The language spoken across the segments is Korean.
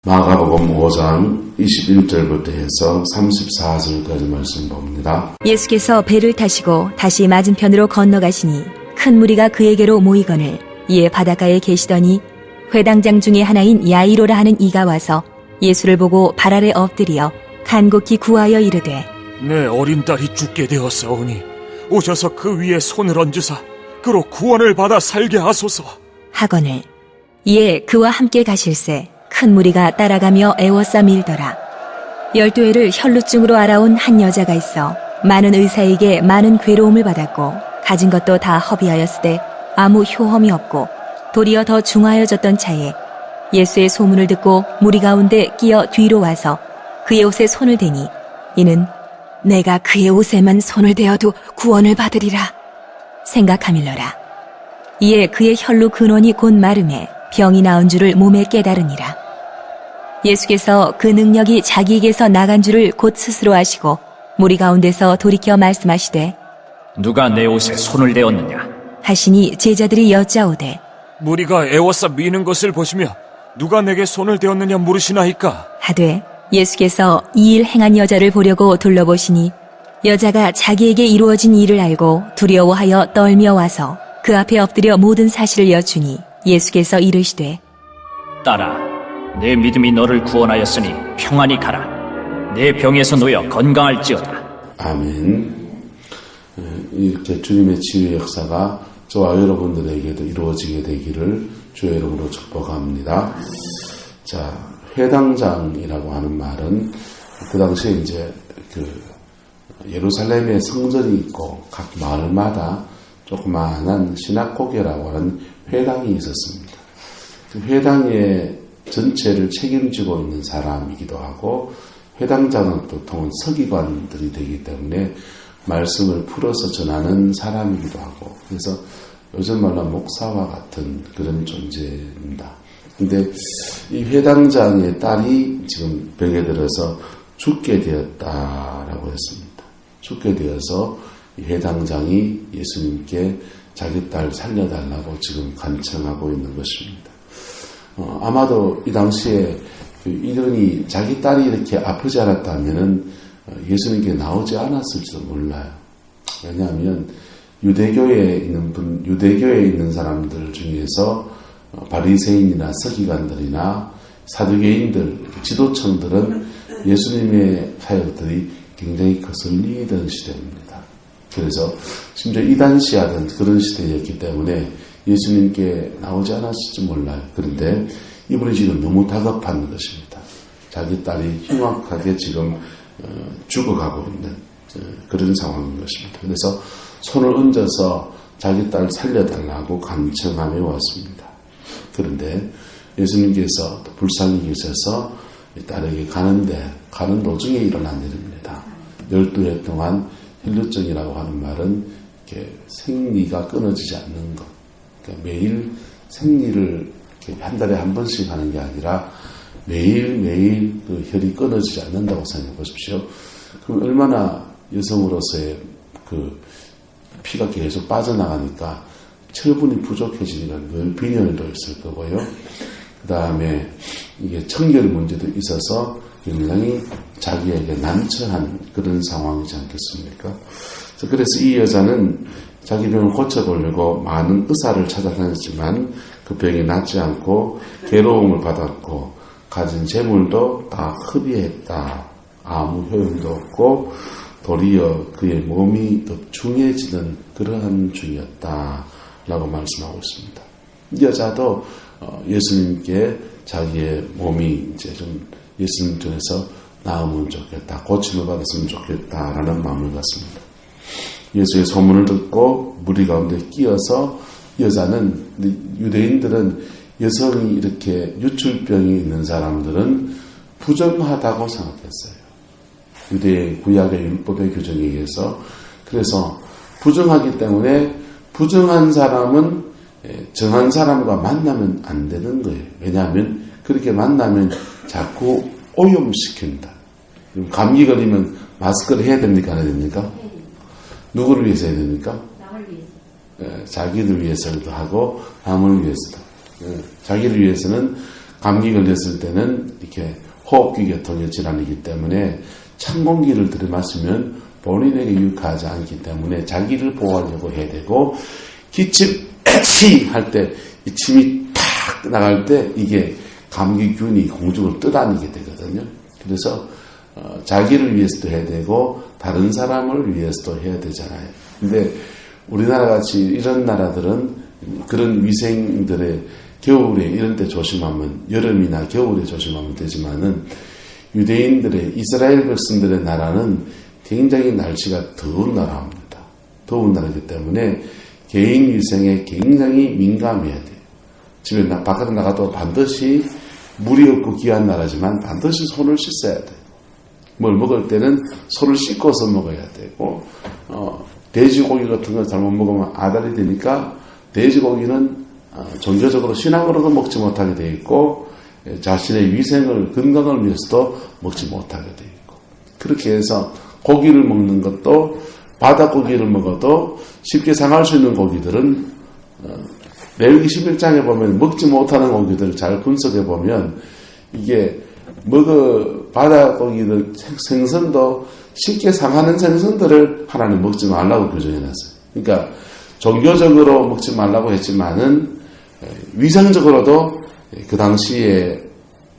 마가복음 5장 21절부터 해서 34절까지 말씀 봅니다. 예수께서 배를 타시고 다시 맞은편으로 건너가시니 큰 무리가 그에게로 모이거늘 이에 바닷가에 계시더니 회당장 중에 하나인 야이로라 하는 이가 와서 예수를 보고 발 아래 엎드려 간곡히 구하여 이르되 내 어린 딸이 죽게 되었사오니 오셔서 그 위에 손을 얹으사 그로 구원을 받아 살게 하소서. 하거늘 이에 그와 함께 가실새 큰 무리가 따라가며 애워싸 밀더라. 12회를 혈루증으로 알아온 한 여자가 있어 많은 의사에게 많은 괴로움을 받았고 가진 것도 다 허비하였으되 아무 효험이 없고 도리어 더 중하여졌던 차에 예수의 소문을 듣고 무리 가운데 끼어 뒤로 와서 그의 옷에 손을 대니 이는 내가 그의 옷에만 손을 대어도 구원을 받으리라 생각하밀러라. 이에 그의 혈루 근원이 곧 마름에 병이 나은 줄을 몸에 깨달으니라. 예수께서 그 능력이 자기에게서 나간 줄을 곧 스스로 아시고 무리 가운데서 돌이켜 말씀하시되 누가 내 옷에 손을 대었느냐? 하시니 제자들이 여짜오되 무리가 애워싸 미는 것을 보시며 누가 내게 손을 대었느냐 물으시나이까? 하되 예수께서 이 일 행한 여자를 보려고 둘러보시니 여자가 자기에게 이루어진 일을 알고 두려워하여 떨며 와서 그 앞에 엎드려 모든 사실을 여쭈니 예수께서 이르시되 딸아, 내 믿음이 너를 구원하였으니 평안히 가라. 내 병에서 놓여 건강할지어다. 아멘. 이렇게 주님의 치유의 역사가 저와 여러분들에게도 이루어지게 되기를 주의 이름으로 축복합니다. 자, 회당장이라고 하는 말은 그 당시에 이제 예루살렘에 성전이 있고 각 마을마다 조그마한 신학고개라고 하는 회당이 있었습니다. 그 회당의 전체를 책임지고 있는 사람이기도 하고 회당장은 보통은 서기관들이 되기 때문에 말씀을 풀어서 전하는 사람이기도 하고 그래서 요즘 말로 목사와 같은 그런 존재입니다. 근데 이 회당장의 딸이 지금 병에 들어서 죽게 되었다라고 했습니다. 죽게 되어서 이 회당장이 예수님께 자기 딸 살려달라고 지금 간청하고 있는 것입니다. 아마도 이 당시에 이들이 자기 딸이 이렇게 아프지 않았다면은 예수님께 나오지 않았을지도 몰라요. 왜냐하면 유대교에 있는 사람들 중에서 바리새인이나 서기관들이나 사두개인들, 지도층들은 예수님의 사역들이 굉장히 거슬리던 시대입니다. 그래서 심지어 이단시하던 그런 시대였기 때문에 예수님께 나오지 않았을지 몰라요. 그런데 이분이 지금 너무 다급한 것입니다. 자기 딸이 흉악하게 지금 죽어가고 있는 그런 상황인 것입니다. 그래서 손을 얹어서 자기 딸 살려달라고 간청하며 왔습니다. 그런데 예수님께서 불쌍히 계셔서 딸에게 가는 도중에 일어난 일입니다. 12해 동안 혈루증이라고 하는 말은 이렇게 생리가 끊어지지 않는 것. 그러니까 매일 생리를 이렇게 한 달에 한 번씩 하는 게 아니라 매일매일 그 혈이 끊어지지 않는다고 생각해 보십시오. 그럼 얼마나 여성으로서의 그 피가 계속 빠져나가니까 철분이 부족해지니까 늘 빈혈도 있을 거고요. 그 다음에 이게 청결 문제도 있어서 굉장히 자기에게 난처한 그런 상황이지 않겠습니까? 그래서 이 여자는 자기 병을 고쳐보려고 많은 의사를 찾아다녔지만 그 병이 낫지 않고 괴로움을 받았고 가진 재물도 다 허비했다. 아무 효용도 없고 도리어 그의 몸이 더 중해지는 그러한 중이었다라고 말씀하고 있습니다. 이 여자도 예수님께 자기의 몸이 이제 좀 예수님 통해서 나으면 좋겠다, 고침을 받았으면 좋겠다라는 마음을 갖습니다. 예수의 소문을 듣고 무리 가운데 끼어서 여자는 유대인들은 여성이 이렇게 유출병이 있는 사람들은 부정하다고 생각했어요. 유대 구약의 율법의 규정에 의해서. 그래서 부정하기 때문에 부정한 사람은 정한 사람과 만나면 안 되는 거예요. 왜냐하면 그렇게 만나면 자꾸 오염시킨다. 감기 걸리면 마스크를 해야 됩니까? 안 해야 됩니까? 누구를 위해서 해야 됩니까? 남을 위해서. 자기를 위해서도 하고 남을 위해서도. 자기를 위해서는 감기 걸렸을 때는 이렇게 호흡기 계통의 질환이기 때문에 찬 공기를 들이마시면 본인에게 유익하지 않기 때문에 자기를 보호하려고 해야 되고, 기침 에치 할 때 이 침이 탁 나갈 때 이게 감기균이 공중을 떠다니게 되거든요. 그래서 자기를 위해서도 해야 되고 다른 사람을 위해서도 해야 되잖아요. 근데 우리나라 같이 이런 나라들은 그런 위생들의 겨울에 이런 때 조심하면, 여름이나 겨울에 조심하면 되지만은, 유대인들의, 이스라엘 백성들의 나라는 굉장히 날씨가 더운 나라입니다. 더운 나라이기 때문에 개인 위생에 굉장히 민감해야 돼요. 집에 바깥에 나가도 반드시, 물이 없고 귀한 나라지만 반드시 손을 씻어야 돼요. 뭘 먹을 때는 손을 씻고서 먹어야 되고, 돼지고기 같은 거 잘못 먹으면 아달이 되니까 돼지고기는 종교적으로, 신앙으로도 먹지 못하게 돼 있고, 자신의 위생을, 건강을 위해서도 먹지 못하게 돼 있고, 그렇게 해서 고기를 먹는 것도, 바다고기를 먹어도 쉽게 상할 수 있는 고기들은 레위기 11장에 보면 먹지 못하는 고기들을 잘 분석해 보면, 이게 바다고기들 생선도 쉽게 상하는 생선들을 하나님 먹지 말라고 규정해 놨어요. 그러니까 종교적으로 먹지 말라고 했지만은 위생적으로도 그 당시에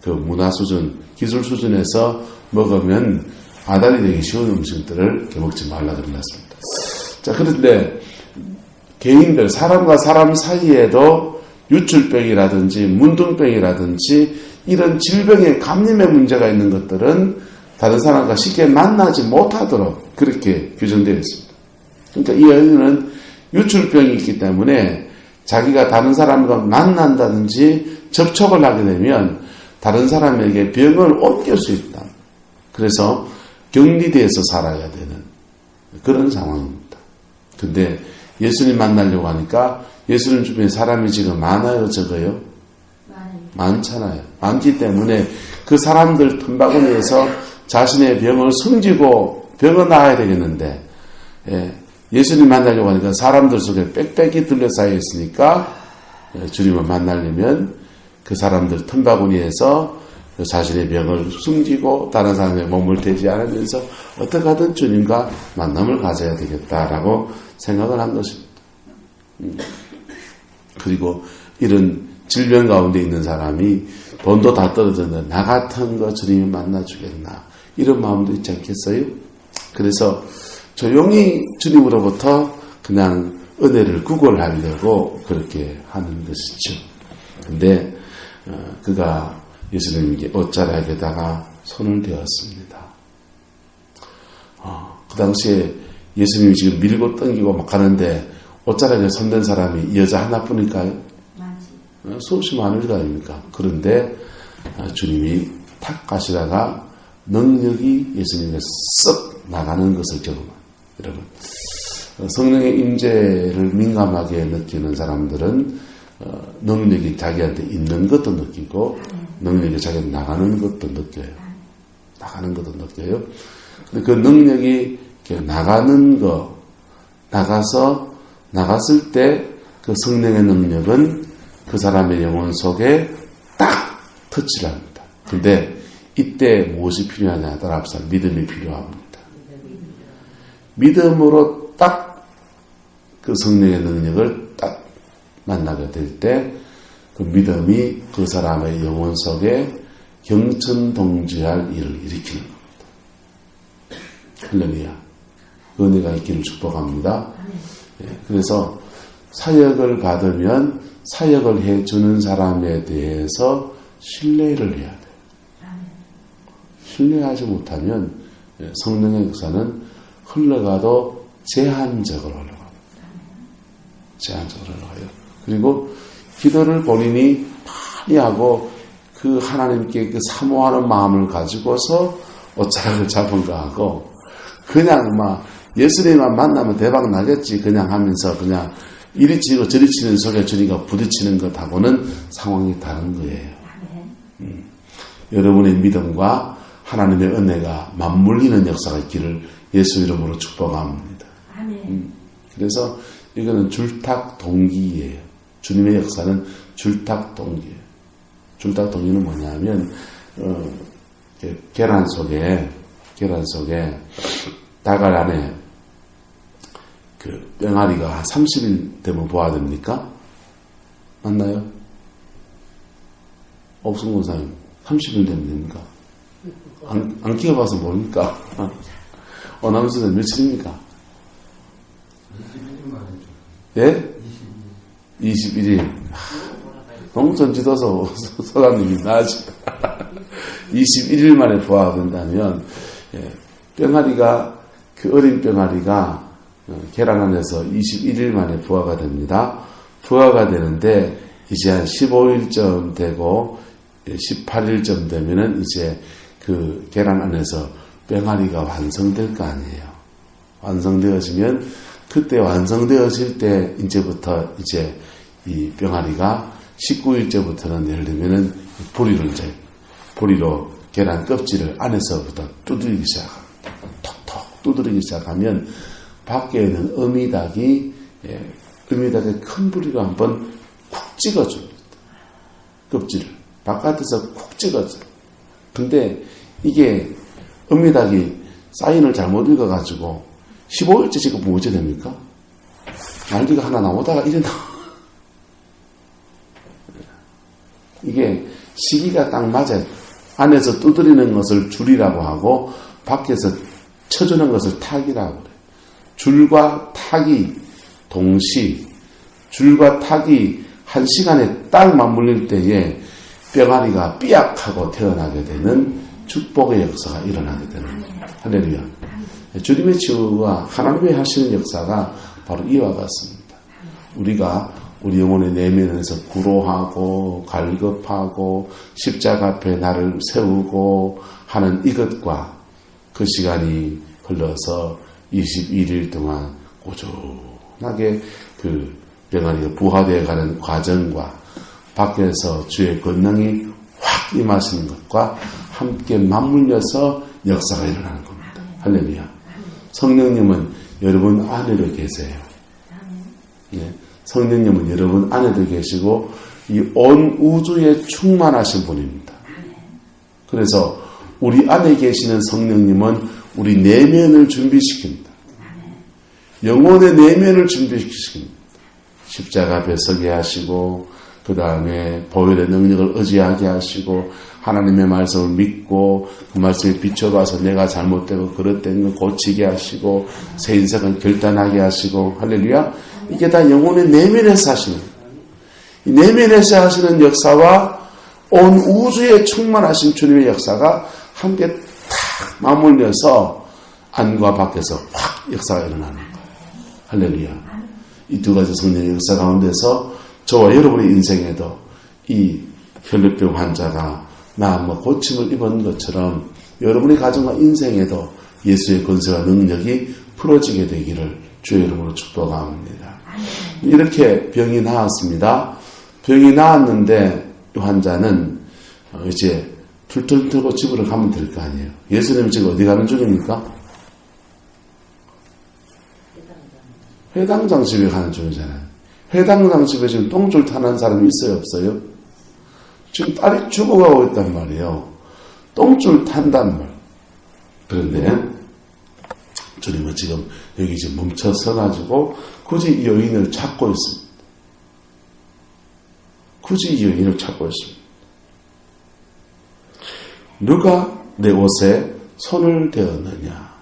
그 문화 수준, 기술 수준에서 먹으면 아달이 되기 쉬운 음식들을 먹지 말라고 그랬습니다. 자, 그런데 개인들, 사람과 사람 사이에도 유출병이라든지 문둥병이라든지 이런 질병의 감염의 문제가 있는 것들은 다른 사람과 쉽게 만나지 못하도록 그렇게 규정되어 있습니다. 그러니까 이 여인은 유출병이 있기 때문에 자기가 다른 사람과 만난다든지 접촉을 하게 되면 다른 사람에게 병을 옮길 수 있다. 그래서 격리돼서 살아야 되는 그런 상황입니다. 근데 예수님 만나려고 하니까 예수님 주변에 사람이 지금 많아요, 적어요? 많잖아요. 많기 때문에 그 사람들 틈바구니에서 자신의 병을 숨기고 병을 나아야 되겠는데, 예수님 만나려고 하니까 사람들 속에 빽빽이 둘러싸여 있으니까 주님을 만나려면 그 사람들 틈바구니에서 자신의 병을 숨기고 다른 사람의 몸을 대지 않으면서 어떻게 하든 주님과 만남을 가져야 되겠다라고 생각을 한 것입니다. 그리고 이런 질병 가운데 있는 사람이 돈도 다 떨어졌는데 나 같은 거 주님이 만나주겠나, 이런 마음도 있지 않겠어요? 그래서 조용히 주님으로부터 그냥 은혜를 구걸하려고 그렇게 하는 것이죠. 근데 그가 예수님에게 옷자락에다가 손을 대었습니다. 그 당시에 예수님이 지금 밀고 당기고 막 가는데 옷자락에 손댄 사람이 이 여자 하나뿐일까요? 수없이 많을 거 아닙니까? 그런데 주님이 탁 가시다가 능력이 예수님에게 썩 나가는 것을 경험합니다. 여러분, 성령의 임재를 민감하게 느끼는 사람들은 능력이 자기한테 있는 것도 느끼고 능력이 자기한테 나가는 것도 느껴요. 나가는 것도 느껴요. 근데 그 능력이 이렇게 나가는 거, 나갔을 때 그 성령의 능력은 그 사람의 영혼 속에 딱 터치를 합니다. 근데 이때 무엇이 필요하냐? 따라합시다. 믿음이 필요합니다. 믿음으로 딱 그 성령의 능력을 딱 만나게 될 때 그 믿음이 그 사람의 영혼 속에 경천동지할 일을 일으키는 겁니다. 할렐루야. 은혜가 있기를 축복합니다. 그래서 사역을 받으면 사역을 해주는 사람에 대해서 신뢰를 해야 돼요. 신뢰하지 못하면 성령의 역사는 흘러가도 제한적으로 흘러갑니다. 제한적으로 흘러가요. 그리고 기도를 본인이 많이 하고 그 하나님께 그 사모하는 마음을 가지고서 옷자락을 잡은 거하고 그냥 막 예수님만 만나면 대박 나겠지 그냥 하면서 그냥 이리 치고 저리 치는 속에 주님과 부딪히는 것하고는 상황이 다른 거예요. 여러분의 믿음과 하나님의 은혜가 맞물리는 역사가 있기를 예수 이름으로 축복합니다. 그래서 이거는 줄탁 동기예요. 주님의 역사는 줄탁 동기예요. 줄닭동이는 뭐냐면 계란 속에 다갈 안에 그 병아리가 한 30일 되면 부화됩니까? 맞나요? 옥순 권사님 30일 되면 됩니까? 안 키워봐서 모르니까. 어나운서는 며칠입니까? 예? 21일. 농촌 지도서 서감님이 나지. 21일 만에 부화가 된다면, 병아리가, 그 어린 병아리가 계란 안에서 21일 만에 부화가 됩니다. 부화가 되는데, 이제 한 15일쯤 되고, 18일쯤 되면은 이제 그 계란 안에서 병아리가 완성될 거 아니에요. 완성되어지면, 그때 완성되어질 때, 이제부터 이제 이 병아리가 19일째부터는 예를 들면은 보리로 계란 껍질을 안에서부터 두드리기 시작합니다. 톡톡 두드리기 시작하면 밖에는 어미닭이 큰 부리로 한번 쿡 찍어줍니다. 껍질을 바깥에서 쿡 찍어줘. 근데 이게 어미닭이 사인을 잘못 읽어가지고 15일째 지금 뭐지 됩니까? 날개가 하나 나오다가 이래 나와. 이게 시기가 딱 맞아요. 안에서 두드리는 것을 줄이라고 하고 밖에서 쳐주는 것을 탁이라고 그래요. 줄과 탁이 동시, 줄과 탁이 한 시간에 딱 맞물릴 때에 병아리가 삐약하고 태어나게 되는 축복의 역사가 일어나게 되는 겁니다. 할렐루야. 주님의 치유와 하나님의 하시는 역사가 바로 이와 같습니다. 우리가 우리 영혼의 내면에서 구로하고 갈급하고 십자가 앞에 나를 세우고 하는 이것과 그 시간이 흘러서 21일 동안 꾸준하게 그 병아리가 부화되어 가는 과정과 밖에서 주의 권능이 확 임하시는 것과 함께 맞물려서 역사가 일어나는 겁니다. 할렐루야. 성령님은 여러분 안에도 계세요. 네. 성령님은 여러분 안에도 계시고 이 온 우주에 충만하신 분입니다. 그래서 우리 안에 계시는 성령님은 우리 내면을 준비시킵니다. 영혼의 내면을 준비시킵니다. 십자가 앞에 서게 하시고 그 다음에 보혈의 능력을 의지하게 하시고 하나님의 말씀을 믿고 그 말씀에 비춰봐서 내가 잘못되고 그릇된 걸 고치게 하시고 새 인생을 결단하게 하시고 할렐루야. 이게 다 영혼의 내면에서 하시는 거예요. 이 내면에서 하시는 역사와 온 우주에 충만하신 주님의 역사가 함께 탁 맞물려서 안과 밖에서 확 역사가 일어나는 거예요. 할렐루야. 이 두 가지 성령의 역사 가운데서 저와 여러분의 인생에도 이 혈류병 환자가 고침을 입은 것처럼 여러분의 가정과 인생에도 예수의 권세와 능력이 풀어지게 되기를 주의 이름으로 축복합니다. 이렇게 병이 나았습니다. 병이 나았는데 이 환자는 이제 툴툴 틀고 집으로 가면 될 거 아니에요. 예수님 지금 어디 가는 중입니까? 회당장 집에 가는 중이잖아요. 회당장 집에 지금 똥줄 타는 사람이 있어요, 없어요? 지금 딸이 죽어가고 있단 말이에요. 똥줄 탄단 말. 그런데 주님은 지금 여기 이제 멈춰 서가지고 굳이 이 여인을 찾고 있습니다. 굳이 이 여인을 찾고 있습니다. 누가 내 옷에 손을 대었느냐?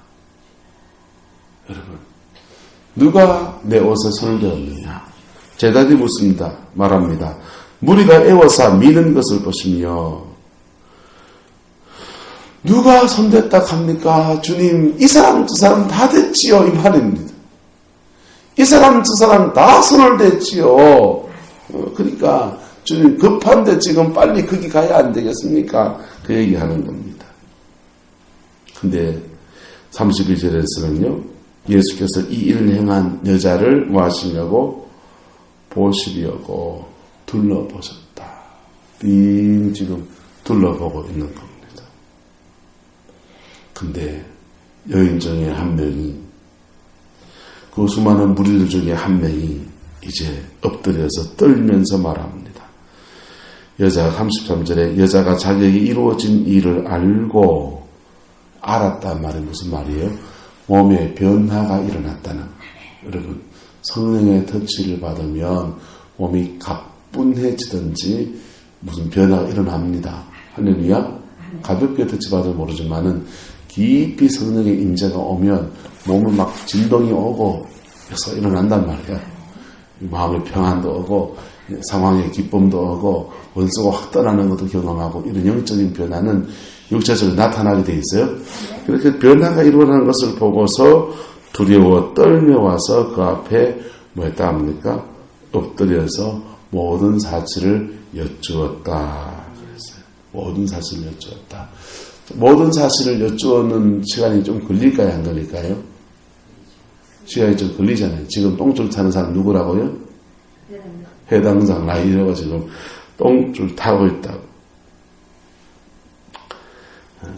여러분, 누가 내 옷에 손을 대었느냐? 제자들이 묻습니다. 말합니다. 무리가 애워싸 미는 것을 보시며 누가 손댔다 합니까? 주님, 이 사람 저 사람 다 됐지요. 이 말입니다. 이 사람 저 사람 다 손을 댔지요. 그러니까 주님 급한데 지금 빨리 거기 가야 안 되겠습니까? 그 얘기하는 겁니다. 근데 32절에서는요. 예수께서 이 일을 행한 여자를 뭐 하시려고? 보시려고 둘러보셨다. 빙 지금 둘러보고 있는 겁니다. 근데 여인 중에 한 명이 그 수많은 무리들 중에 한 명이 이제 엎드려서 떨면서 말합니다. 여자가 33절에 여자가 자기에게 이루어진 일을 알았단 말이 무슨 말이에요? 몸에 변화가 일어났다는 거예요. 여러분, 성령의 터치를 받으면 몸이 가뿐해지든지 무슨 변화가 일어납니다. 할렐루야. 가볍게 터치 받으면 모르지만은 깊이 성령의 임재가 오면 몸에 막 진동이 오고 해서 일어난단 말이야. 마음의 평안도 오고 상황의 기쁨도 오고 원수가 확 떠나는 것도 경험하고 이런 영적인 변화는 육체적으로 나타나게 돼 있어요. 그렇게 변화가 일어나는 것을 보고서 두려워 떨며 와서 그 앞에 뭐 했다 합니까? 엎드려서 모든 사실을 여쭈었다. 그랬어요. 모든 사실을 여쭈었다. 모든 사실을 여쭈는 시간이 좀 걸릴까요? 안 걸릴까요? 시간이 좀 걸리잖아요. 지금 똥줄 타는 사람 누구라고요? 해당장 라이더가 지금 똥줄 타고 있다고.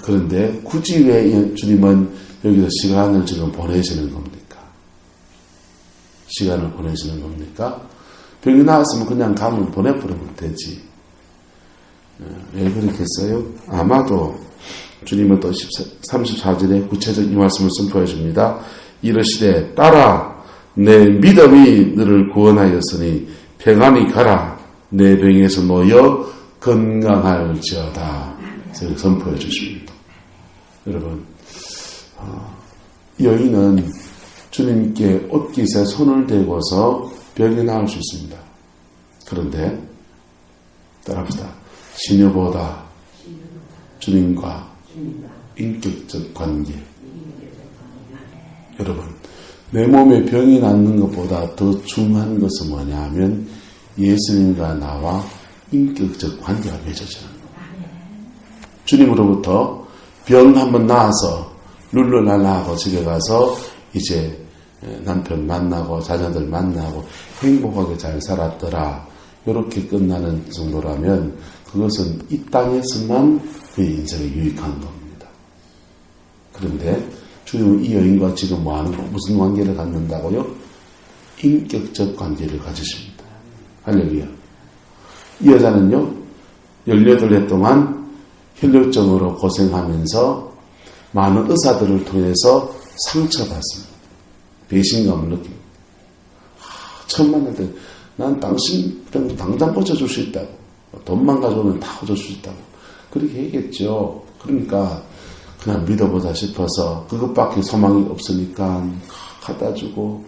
그런데 굳이 왜 주님은 여기서 시간을 지금 보내시는 겁니까? 시간을 보내시는 겁니까? 병이 나왔으면 그냥 가면 보내버리면 되지. 왜 그렇게 했어요? 아마도 주님은 또 34절에 구체적 이 말씀을 선포해 줍니다. 이르시되 딸아 내 믿음이 너를 구원하였으니 평안히 가라 내 병에서 놓여 건강할지어다. 선포해 주십니다. 여러분, 여인은 주님께 옷깃에 손을 대고서 병이 나을 수 있습니다. 그런데 따라합시다. 시녀보다 주님과 인격적 관계. 여러분, 내 몸에 병이 낫는 것보다 더 중요한 것은 뭐냐 하면 예수님과 나와 인격적 관계가 맺어지는 거예요. 주님으로부터 병 한번 나아서 룰루랄라 하고 집에 가서 이제 남편 만나고 자녀들 만나고 행복하게 잘 살았더라. 이렇게 끝나는 정도라면 그것은 이 땅에서만 그의 인생에 유익한 겁니다. 그런데 주님은 이 여인과 지금 무슨 관계를 갖는다고요? 인격적 관계를 가지십니다. 할렐루야. 이 여자는요, 18해 동안 혈류증으로 고생하면서 많은 의사들을 통해서 상처받습니다. 배신감을 느낍니다. 처음 만날 때 난 당신 병 당장 고쳐줄 수 있다고. 돈만 가져오면 다 고쳐줄 수 있다고. 그렇게 얘기했죠. 그러니까 그냥 믿어보자 싶어서 그것밖에 소망이 없으니까 갖다 주고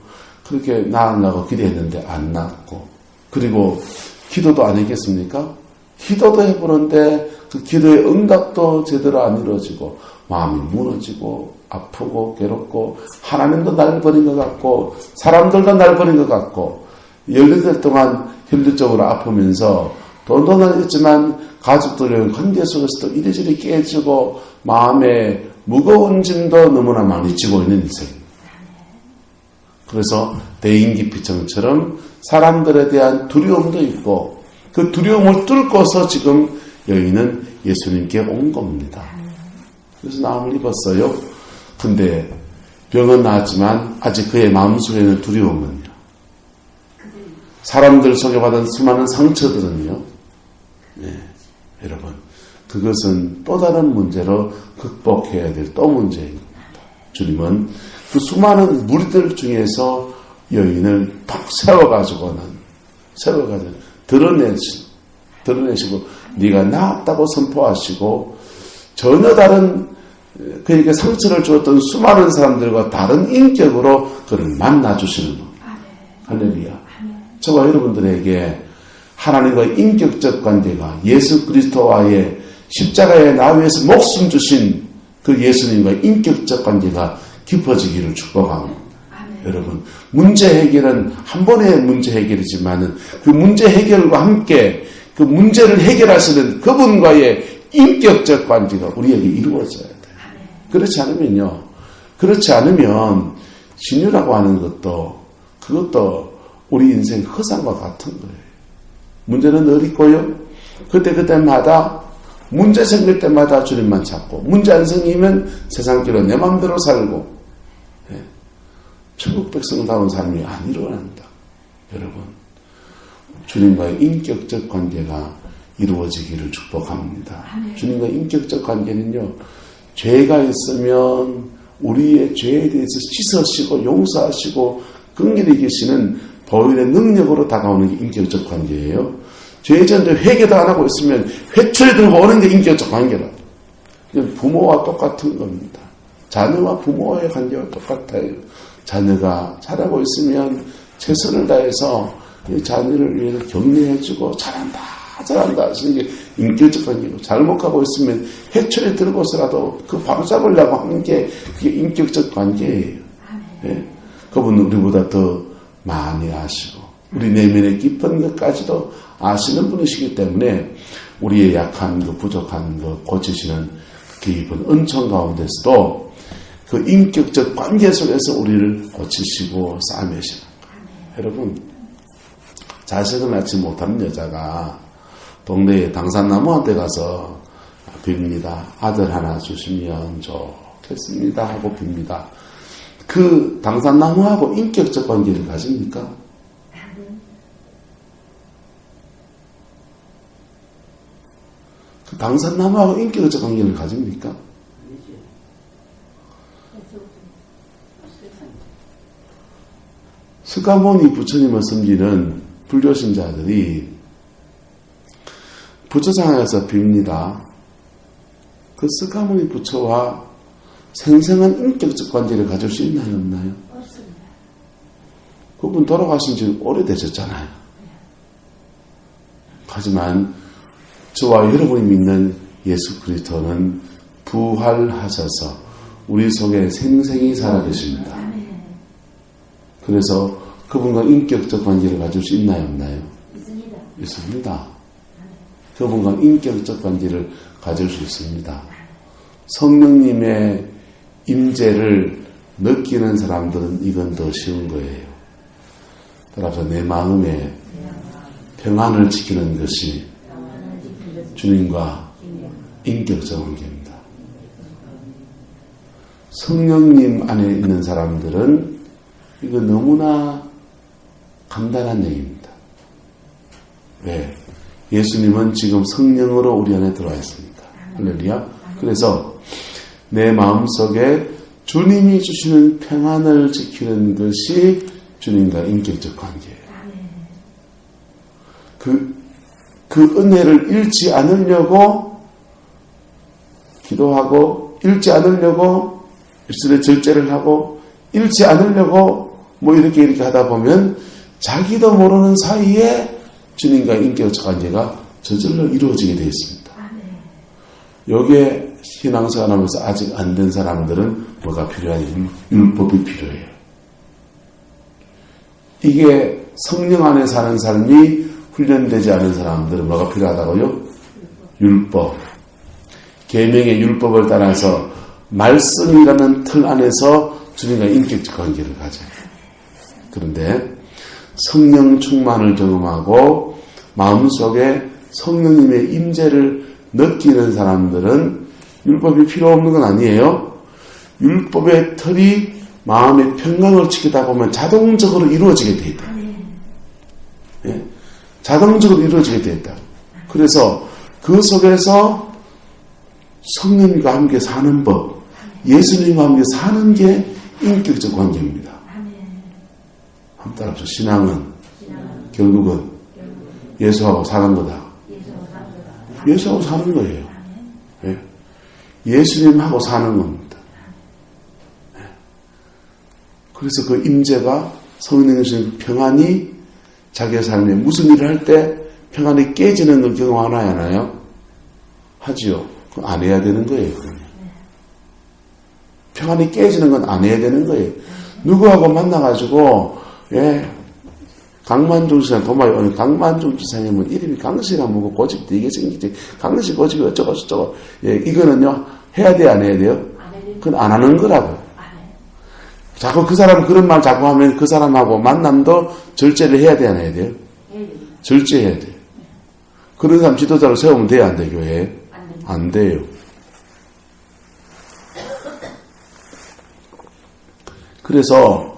그렇게 나으려고 기대했는데 안 나았고 그리고 기도도 안 했겠습니까? 기도도 해보는데 그 기도의 응답도 제대로 안 이루어지고 마음이 무너지고 아프고 괴롭고 하나님도 날 버린 것 같고 사람들도 날 버린 것 같고 18달 동안 혈류적으로 아프면서 돈도 나겠지만 가족들의 관계 속에서도 이리저리 깨지고 마음에 무거운 짐도 너무나 많이 지고 있는 인생입니다. 그래서 대인기피증처럼 사람들에 대한 두려움도 있고 그 두려움을 뚫고서 지금 여인은 예수님께 온 겁니다. 그래서 나음을 입었어요. 근데 병은 나았지만 아직 그의 마음속에는 두려움은요. 사람들 속에 받은 수많은 상처들은요. 네, 여러분 그것은 또 다른 문제로 극복해야 될 또 문제인 겁니다. 주님은 그 수많은 무리들 중에서 여인을 탁 세워가지고 드러내시고 네가 나았다고 선포하시고 전혀 다른 그에게 상처를 주었던 수많은 사람들과 다른 인격으로 그를 만나주시는 겁니다. 할렐루야. 저와 여러분들에게 하나님과의 인격적 관계가 예수 그리스도와의 십자가에 나 위해서 목숨 주신 그 예수님과의 인격적 관계가 깊어지기를 축복합니다. 여러분, 문제 해결은 한 번의 문제 해결이지만은 그 문제 해결과 함께 그 문제를 해결하시는 그분과의 인격적 관계가 우리에게 이루어져야 돼요. 그렇지 않으면 신유라고 하는 그것도 우리 인생 허상과 같은 거예요. 문제는 늘 있고요. 그때마다 문제 생길 때마다 주님만 찾고 문제 안 생기면 세상길로 내 마음대로 살고 천국 백성다운 삶이 안 일어난다. 여러분, 주님과의 인격적 관계가 이루어지기를 축복합니다. 주님과 인격적 관계는요, 죄가 있으면 우리의 죄에 대해서 씻으시고 용서하시고 긍휼히 계시는 보혈의 능력으로 다가오는 게 인격적 관계예요. 죄 전에 회개도 안 하고 있으면 회초리 들고 오는 게 인격적 관계라. 부모와 똑같은 겁니다. 자녀와 부모와의 관계와 똑같아요. 자녀가 잘하고 있으면 최선을 다해서 이 자녀를 위해서 격려해주고 잘한다 하시는 게 인격적 관계고, 잘못하고 있으면 회초리 들고서라도 그 바로잡으려고 하는 게 그게 인격적 관계예요. 예? 그분은 우리보다 더 많이 아시고 우리 내면의 깊은 것까지도 아시는 분이시기 때문에 우리의 약한 것, 부족한 것 고치시는 깊은 은총 가운데서도 그 인격적 관계 속에서 우리를 고치시고 싸매시는 거예요. 여러분, 자식을 낳지 못하는 여자가 동네에 당산나무한테 가서 빕니다. 아들 하나 주시면 좋겠습니다 하고 빕니다. 그 당산나무하고 인격적 관계를 가집니까? 그 당산나무하고 인격적 관계를 가집니까? 스가모니 부처님을 섬기는 불교신자들이 부처상에서 빕니다. 그 스가모니 부처와 생생한 인격적 관계를 가질 수 있나요, 없나요? 없습니다. 그분 돌아가신 지 오래되셨잖아요. 하지만 저와 여러분이 믿는 예수 그리스도는 부활하셔서 우리 속에 생생히 살아계십니다. 그래서 그분과 인격적 관계를 가질 수 있나요, 없나요? 있습니다. 있습니다. 그분과 인격적 관계를 가질 수 있습니다. 성령님의 임재를 느끼는 사람들은 이건 더 쉬운 거예요. 따라서 내 마음에 평안을 지키는 것이 주님과 인격적 관계입니다. 성령님 안에 있는 사람들은 이거 너무나 간단한 얘기입니다. 왜? 예수님은 지금 성령으로 우리 안에 들어와 있습니다. 할렐루야. 그래서 내 마음속에 주님이 주시는 평안을 지키는 것이 주님과 인격적 관계예요. 그 은혜를 잃지 않으려고 기도하고, 잃지 않으려고 일술의 절제를 하고, 잃지 않으려고 뭐 이렇게 하다 보면 자기도 모르는 사이에 주님과 인격적 관계가 저절로 이루어지게 되어 있습니다. 여기에 신앙생활하면서 아직 안 된 사람들은 뭐가 필요하냐면 율법이 필요해요. 이게 성령 안에 사는 삶이 훈련되지 않은 사람들은 뭐가 필요하다고요? 율법. 계명의 율법을 따라서 말씀이라는 틀 안에서 주님과 인격적 관계를 가져요. 그런데 성령 충만을 경험하고 마음속에 성령님의 임재를 느끼는 사람들은 율법이 필요 없는 건 아니에요. 율법의 틀이 마음의 평강을 지키다 보면 자동적으로 이루어지게 돼 있다. 예? 자동적으로 이루어지게 돼 있다. 그래서 그 속에서 성령님과 함께 사는 법, 예수님과 함께 사는 게 인격적 관계입니다. 한번 따라서 신앙은 결국은 예수하고 사는 거다. 예수하고 사는 거예요. 예? 예수님하고 사는 겁니다. 예? 그래서 그 임재가 성령님 주신 평안이 자기의 삶에 무슨 일을 할 때 평안이 깨지는 걸 경험하나요, 안 하나요? 하지요. 그건 안 해야 되는 거예요. 그러면. 평안이 깨지는 건 안 해야 되는 거예요. 누구하고 만나가지고 강만중 지사 도마에 오는 강만중 지사님은 이름이 강씨가 뭐고 고집 되게 생기지. 강씨 고집이 어쩌고 저쩌고. 이거는요 해야 돼요, 안 해야 돼요? 그건 안 하는 거라고. 자꾸 그 사람 그런 말 자꾸 하면 그 사람하고 만남도 절제를 해야 돼요, 안 해야 돼요? 절제해야 돼요. 그런 사람 지도자로 세우면 돼요, 안 돼요, 교회에? 안 돼요. 그래서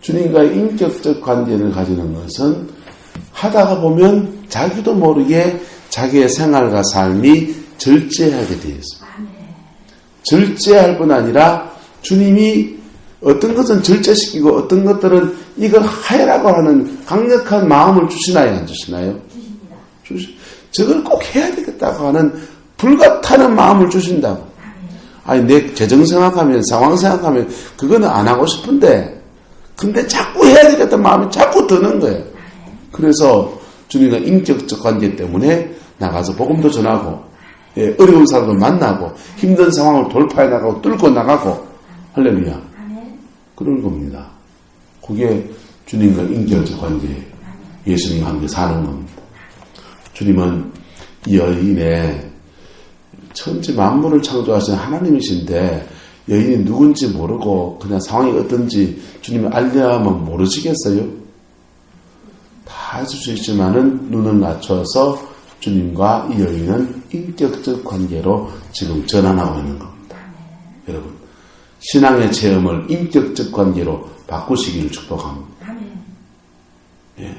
주님과의 인격적 관계를 가지는 것은 하다가 보면 자기도 모르게 자기의 생활과 삶이 절제하게 되어 있습니다. 절제할 뿐 아니라 주님이 어떤 것은 절제시키고 어떤 것들은 이걸 하라고 하는 강력한 마음을 주시나요? 안 주시나요? 저걸 꼭 해야 되겠다고 하는 불같다는 마음을 주신다고. 아니, 내 재정 생각하면, 상황 생각하면, 그거는 안 하고 싶은데, 근데 자꾸 해야 되겠다는 마음이 자꾸 드는 거예요. 그래서 주님과 인격적 관계 때문에 나가서 복음도 전하고, 어려운 사람도 만나고, 힘든 상황을 돌파해 나가고, 뚫고 나가고, 할렐루야. 그런 겁니다. 그게 주님과 인격적 관계, 예수님과 함께 사는 겁니다. 주님은 이 여인의 천지 만물을 창조하신 하나님이신데 여인이 누군지 모르고 그냥 상황이 어떤지 주님이 알려면 모르시겠어요? 다 해줄 수 있지만은 눈을 낮춰서 주님과 이 여인은 인격적 관계로 지금 전환하고 있는 겁니다. 여러분, 신앙의 체험을 인격적 관계로 바꾸시기를 축복합니다. 예.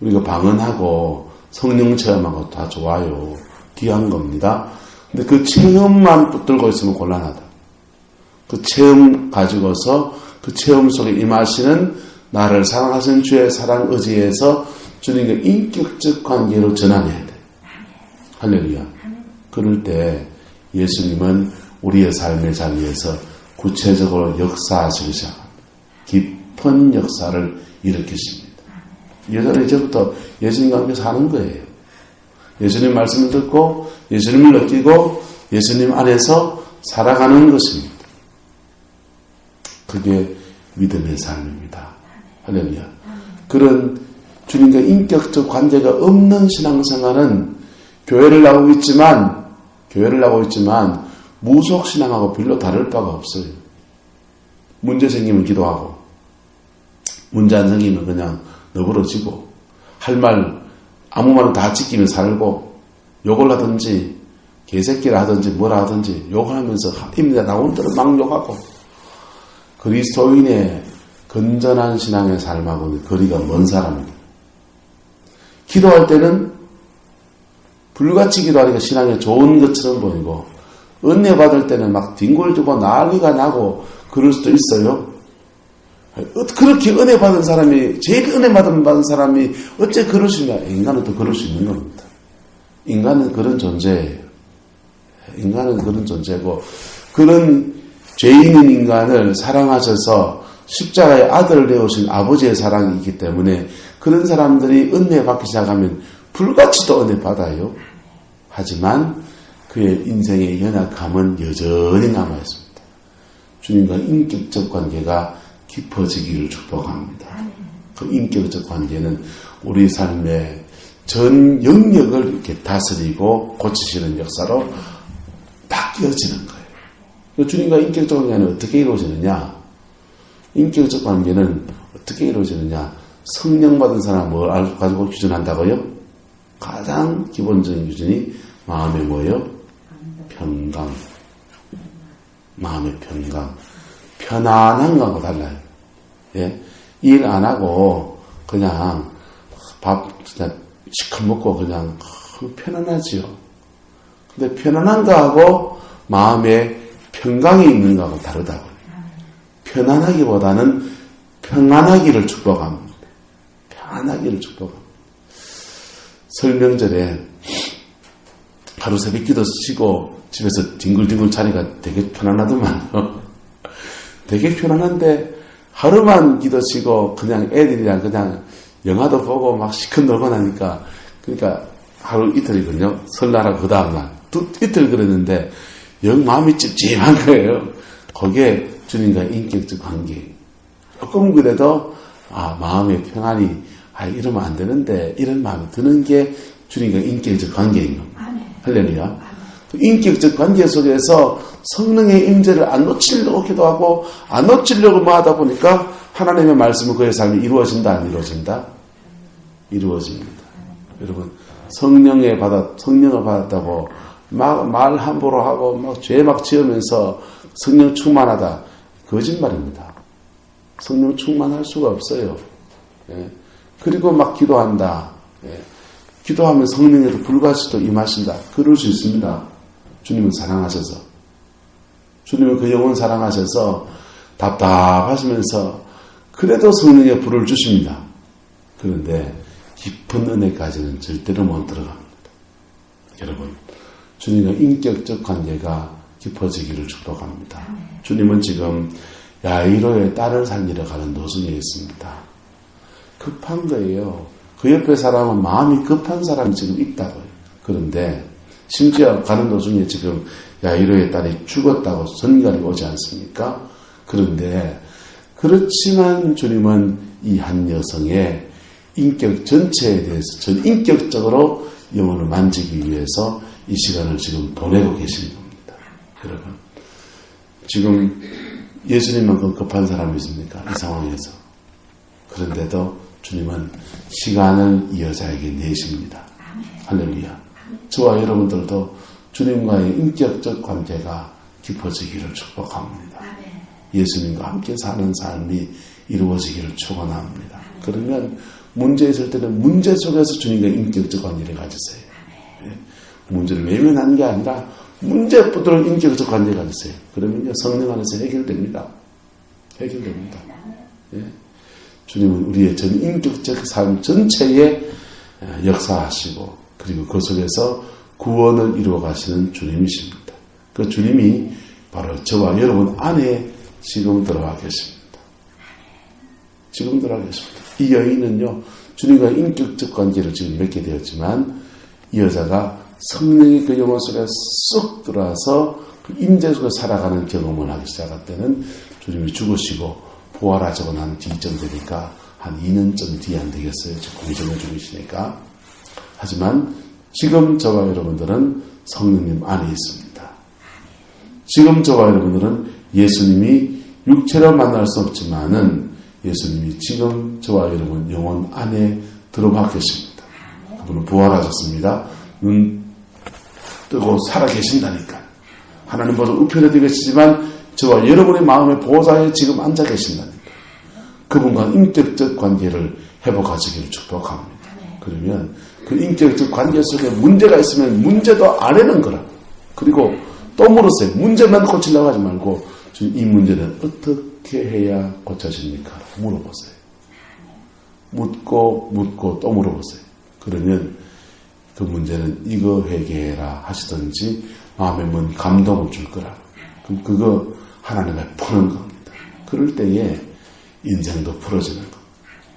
우리가 방언하고 성령 체험하고 다 좋아요. 귀한 겁니다. 근데 그 체험만 붙들고 있으면 곤란하다. 그 체험 가지고서 그 체험 속에 임하시는 나를 사랑하시는 주의 사랑 의지에서 주님과 인격적 관계로 전환해야 돼. 할렐루야. 그럴 때 예수님은 우리의 삶의 자리에서 구체적으로 역사하시기 시작합니다. 깊은 역사를 일으키십니다. 여자는 이제부터 예수님과 함께 사는 거예요. 예수님 말씀을 듣고 예수님을 느끼고 예수님 안에서 살아가는 것입니다. 그게 믿음의 삶입니다. 할렐루야. 그런 주님과 인격적 관계가 없는 신앙생활은 교회를 나오고 있지만 무속신앙하고 별로 다를 바가 없어요. 문제 생기면 기도하고 문제 안 생기면 그냥 너그러지고 할 말 아무 말을 다 지키며 살고 욕을 하든지 개새끼를 하든지 뭐라 하든지 욕을 하면서 입니다 나온 대로 막 욕하고 그리스도인의 건전한 신앙의 삶하고는 거리가 먼 사람입니다. 기도할 때는 불같이 기도하니까 신앙에 좋은 것처럼 보이고 은혜 받을 때는 막 뒹굴지고 난리가 나고 그럴 수도 있어요. 그렇게 은혜 받은 사람이 제일 은혜 받은 사람이 어째 그럴 수 있냐? 인간은 또 그럴 수 있는 겁니다. 인간은 그런 존재예요. 인간은 그런 존재고 그런 죄인인 인간을 사랑하셔서 십자가의 아들을 내오신 아버지의 사랑이 있기 때문에 그런 사람들이 은혜 받기 시작하면 불같이도 은혜 받아요. 하지만 그의 인생의 연약함은 여전히 남아있습니다. 주님과 인격적 관계가 깊어지기를 축복합니다. 그 인격적 관계는 우리 삶의 전 영역을 이렇게 다스리고 고치시는 역사로 바뀌어지는 거예요. 주님과 인격적 관계는 어떻게 이루어지느냐? 인격적 관계는 어떻게 이루어지느냐? 성령 받은 사람 뭘 가지고 기준한다고요? 가장 기본적인 기준이 마음의 뭐예요? 평강. 마음의 평강. 편안한 거하고 달라요. 예? 일 안 하고 그냥 밥 그냥 시컷 먹고 그냥 편안하지요. 근데 편안한 거하고 마음에 평강이 있는 거하고 다르다고요. 편안하기보다는 평안하기를 축복합니다. 평안하기를 축복합니다. 설명절에 하루 새벽 기도 치고 집에서 뒹굴뒹굴 자니까 되게 편안하더만요. 되게 편안한데 하루만 기도 치고 그냥 애들이랑 그냥 영화도 보고 막 시컷 놀고 나니까 그러니까 하루 이틀이거든요. 설날하고 그 다음날 이틀 그랬는데 영 마음이 찝찝한 거예요. 거기에 주님과 인격적 관계. 조금 그래도 마음의 평안이 이러면 안 되는데 이런 마음이 드는 게 주님과 인격적 관계인 겁니다. 할렐루야. 인격적 관계 속에서 성령의 임재를 안 놓치려고 기도하고 안 놓치려고 뭐 하다 보니까 하나님의 말씀은 그의 삶이 이루어진다 안 이루어진다? 이루어집니다. 여러분 성령을 받았다고 막 말 함부로 하고 막 죄 막 지으면서 성령 충만하다 거짓말입니다. 성령 충만할 수가 없어요. 예. 그리고 막 기도한다. 예. 기도하면 성령에도 불같이도 임하신다. 그럴 수 있습니다. 주님은 사랑하셔서. 주님은 그 영혼 사랑하셔서 답답하시면서 그래도 성령의 불을 주십니다. 그런데 깊은 은혜까지는 절대로 못 들어갑니다. 여러분, 주님과 인격적 관계가 깊어지기를 축복합니다. 주님은 지금 야이로의 딸을 살리러 가는 도중에 있습니다. 급한 거예요. 그 옆에 사람은 마음이 급한 사람이 지금 있다고요. 그런데 심지어 가는 도중에 지금 야이로의 딸이 죽었다고 전갈이 오지 않습니까? 그런데 그렇지만 주님은 이 한 여성의 인격 전체에 대해서 전 인격적으로 영혼을 만지기 위해서 이 시간을 지금 보내고 계신 겁니다. 여러분, 지금 예수님만큼 급한 사람이 있습니까? 이 상황에서. 그런데도 주님은 시간을 이 여자에게 내십니다. 할렐루야. 저와 여러분들도 주님과의 인격적 관계가 깊어지기를 축복합니다. 예수님과 함께 사는 삶이 이루어지기를 축원합니다. 그러면 문제 있을 때는 문제 속에서 주님과 인격적 관계를 가지세요. 문제를 외면하는 게 아니라 문제 붙들어 인격적 관계를 가지세요. 그러면요, 성령 안에서 해결됩니다. 해결됩니다. 예. 주님은 우리의 전 인격적 삶 전체에 역사하시고 그리고 그 속에서 구원을 이루어 가시는 주님이십니다. 그 주님이 바로 저와 여러분 안에 지금 들어와 계십니다. 지금 들어와 계십니다. 이 여인은요, 주님과 인격적 관계를 지금 맺게 되었지만 이 여자가 성령의 그 영혼 속에 쏙 들어와서 그 임재 속에 살아가는 경험을 하기 시작할 때는 주님이 죽으시고 부활하시고 난 뒤쯤 되니까 한 2년쯤 뒤에 안 되겠어요. 지금 공정을 죽으시니까. 하지만 지금 저와 여러분들은 성령님 안에 있습니다. 지금 저와 여러분들은 예수님이 육체로 만날 수 없지만은 예수님이 지금 저와 여러분 영혼 안에 들어가 계십니다. 그분은 부활하셨습니다. 눈 뜨고 살아 계신다니까. 하나님 보좌 우편에 계시지만 저와 여러분의 마음의 보좌에 지금 앉아 계신다니까. 그분과 인격적 관계를 회복하시기를 축복합니다. 그러면 그 인격적 관계 속에 문제가 있으면 문제도 아내는 거라. 그리고 또 물으세요. 문제만 고치려고 하지 말고 이 문제는 어떻게 해야 고쳐집니까? 물어보세요. 묻고 또 물어보세요. 그러면 그 문제는 이거 회개해라 하시든지 마음에 뭔 감동을 줄 거라. 그럼 그거 하나님의 푸는 겁니다. 그럴 때에 인생도 풀어지는 것,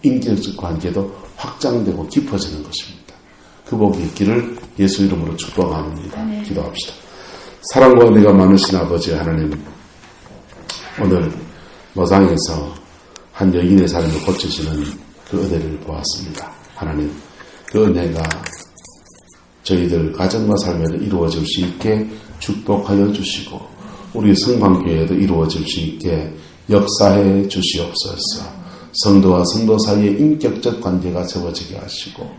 인격적 관계도 확장되고 깊어지는 것입니다. 그 복이 있기를 예수 이름으로 축복합니다. 기도합시다. 사랑과 은혜가 많으신 아버지 하나님, 오늘 노상에서 한 여인의 삶을 고치시는 그 은혜를 보았습니다. 하나님, 그 은혜가 저희들 가정과 삶에도 이루어질 수 있게 축복하여 주시고 우리 성방교회에도 이루어질 수 있게 역사해 주시옵소서. 성도와 성도 사이의 인격적 관계가 세워지게 하시고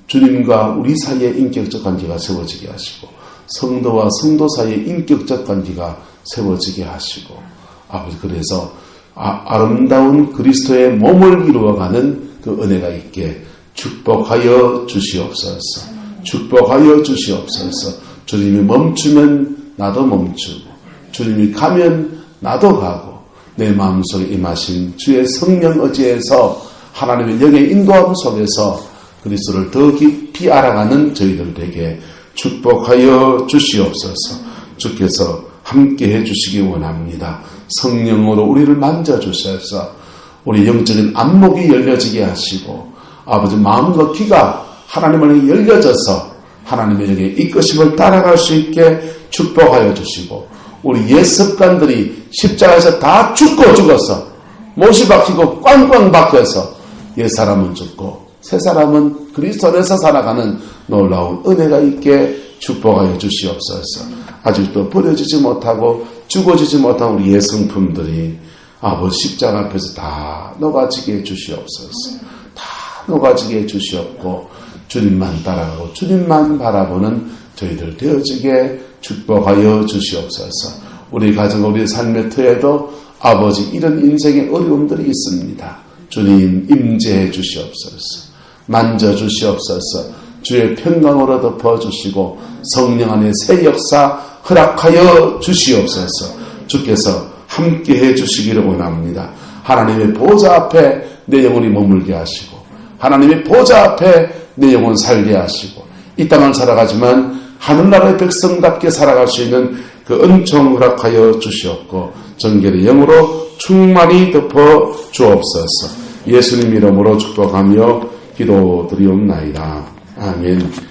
주님과 우리 사이의 인격적 관계가 세워지게 하시고 성도와 성도 사이의 인격적 관계가 세워지게 하시고 아버지, 그래서 아름다운 그리스도의 몸을 이루어가는 그 은혜가 있게 축복하여 주시옵소서. 축복하여 주시옵소서. 주님이 멈추면 나도 멈추고 주님이 가면 나도 가고 내 마음속에 임하신 주의 성령 의지에서 하나님의 영의 인도함 속에서 그리스도를 더 깊이 알아가는 저희들에게 축복하여 주시옵소서. 주께서 함께해 주시기 원합니다. 성령으로 우리를 만져주셔서 우리 영적인 안목이 열려지게 하시고 아버지 마음과 귀가 하나님을 열려져서 하나님의 영의 이끄심을 따라갈 수 있게 축복하여 주시고 우리 옛 습관들이 십자가에서 다 죽어서 못이 박히고 꽝꽝 박혀서 옛 사람은 죽고 새 사람은 그리스도 안에서 살아가는 놀라운 은혜가 있게 축복하여 주시옵소서. 아직도 버려지지 못하고 죽어지지 못한 우리 옛 성품들이 아버지 십자가 앞에서 다 녹아지게 해주시옵소서. 다 녹아지게 해주시옵고 주님만 따라가고 주님만 바라보는 저희들 되어지게 축복하여 주시옵소서. 우리 가정 우리 삶의 터에도 아버지 이런 인생의 어려움들이 있습니다. 주님 임재해 주시옵소서. 만져주시옵소서. 주의 평강으로 덮어주시고 성령 안에 새 역사 허락하여 주시옵소서. 주께서 함께해 주시기를 원합니다. 하나님의 보좌 앞에 내 영혼이 머물게 하시고 하나님의 보좌 앞에 내 영혼 살게 하시고 이 땅을 살아가지만 하늘나라의 백성답게 살아갈 수 있는 그 은총 허락하여 주시옵고 정결의 영으로 충만히 덮어 주옵소서. 예수님 이름으로 축복하며 기도드리옵나이다. 아멘.